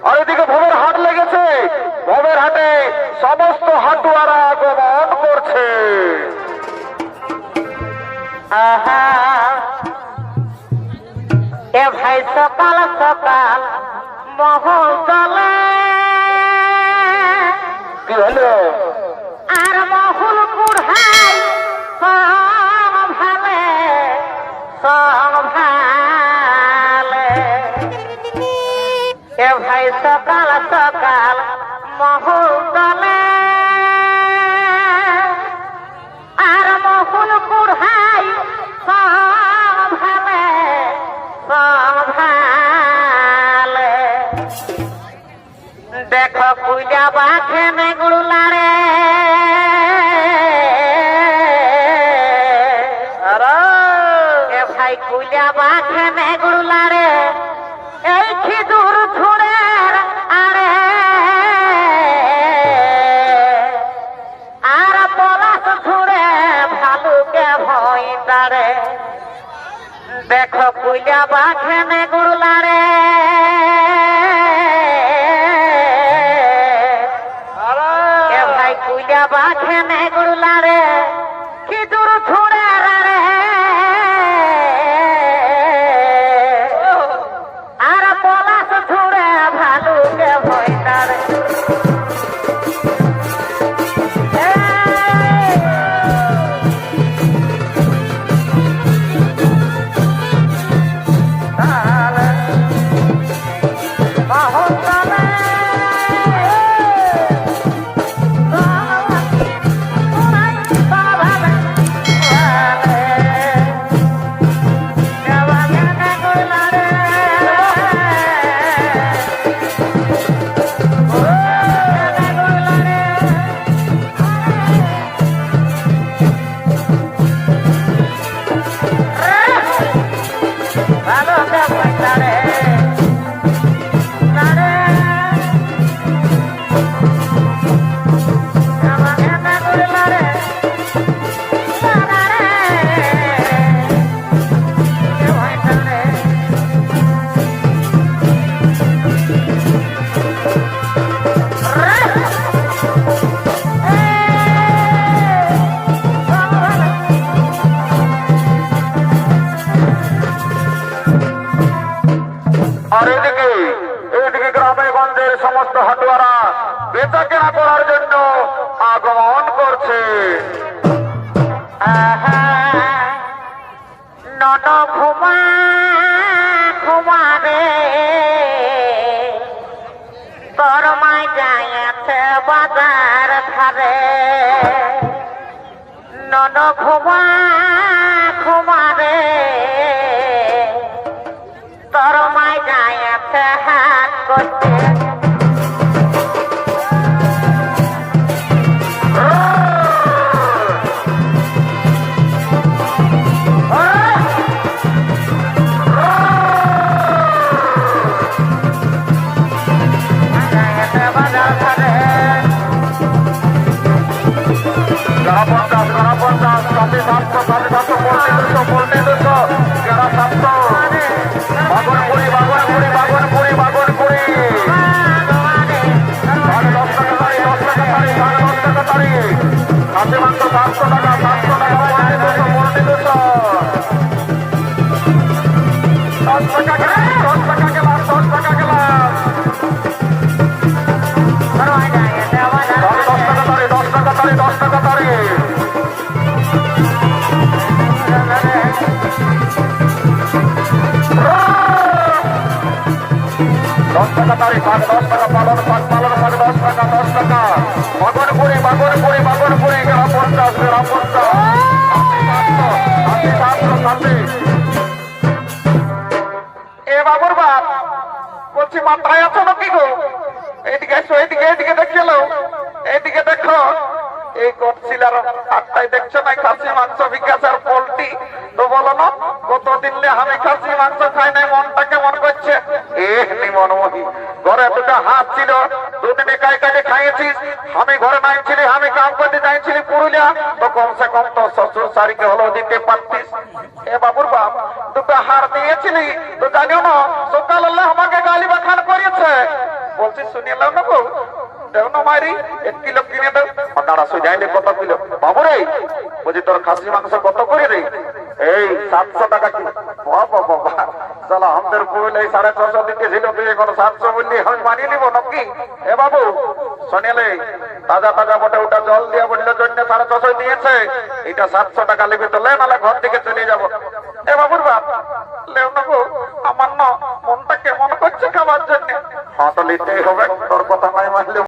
আর এদিকে ভবের হাট লেগেছে। ভবের হাটে সমস্ত হাটুয়ারা আগমন করছে। এ ভাই সকাল সকাল মহল চলে, কি হলো? আর মহুল কুড়াই ভালে ভালে। এ ভাই সকাল সকাল মহুল চলে, আর মহুল কুড়াই ভালে ভালে। দেখো কুইলা বাঘে নেগুড়লারে, এ ভাই কুইলা বাঘে নেগুড়লারে, এই খিদুর ছুড়ে আরে আর পলাশ ছুড়ে ভালুকে ভয় তারে। দেখো কুইলা বাঘে নেগুড়লারে, এ ভাই কুইলা বাঘে নেগুড়লারে, কি দূর ছুড়ে রে আর পলাশ ছুড়ে ভালুকে ভয় তারে। আর এদিকে গ্রামে গঞ্জের সমস্ত হাটুয়ারা বেচা কেনা করার জন্য আগমন করছে। নন ঘুমা ঘুমাবে তোর মাই যাইছে বাজার ধারে। নন ঘুমা ঘুমাবে তোর মাই যাইছে হাত করতে। বলছি মাথায় আছো নাকি গো? এইদিকে এসো, এইদিকে এইদিকে দেখলো, এইদিকে দেখো। এই করছিলার আটটায় দেখছো না খাসি মাংস বিকাশের পোল্ট্রি তো বলো না কতদিন আমি খাসি মাংস খাই নাই, মনটা কেমন করছে। মনমোহী ঘরে দুটো হাত ছিল, দুদিন একাই কাজে খাইয়েছিস। আমি ঘরে নাই ছিলি, আমি কাম করতে যাইছিলি পুরুলিয়া, তো কমসে কম তো শ্বশুর শাড়িকে হলেও দিতে পারতিস। এ বাবুর বাপ দুটো হার দিয়েছিলি তো জানিও না সকাল আমাকে গালি বাখান করেছে। বলছি শুনিয়ে নাও না বউ, দেও না মারি 1 কিলো কিনে দাও। দাঁড়া সুজাইলে কত কিলো বাবু রে? বলছি তোর খাসি মাংস কত করে রে? এই 700 টাকা কি? বাবা বাবা, চলো আমাদের বউল এই 650 দিতে ছিল, তুই এখন 700 বললি আমি মানিয়ে নিব নাকি? এ বাবু শুনিলে তাজা তাজা বটে, ওটা জল দিয়ে বললে জন্য 650 দিয়েছে, এটা 700 টাকা লিবি তো লে, নাহলে ঘর থেকে চলে যাবো। এ বাবুর বাপ লেও না গো, আমার না মনটা কেমন করছে খাবার জন্য। হ্যাঁ তো নিতেই হবে, তোর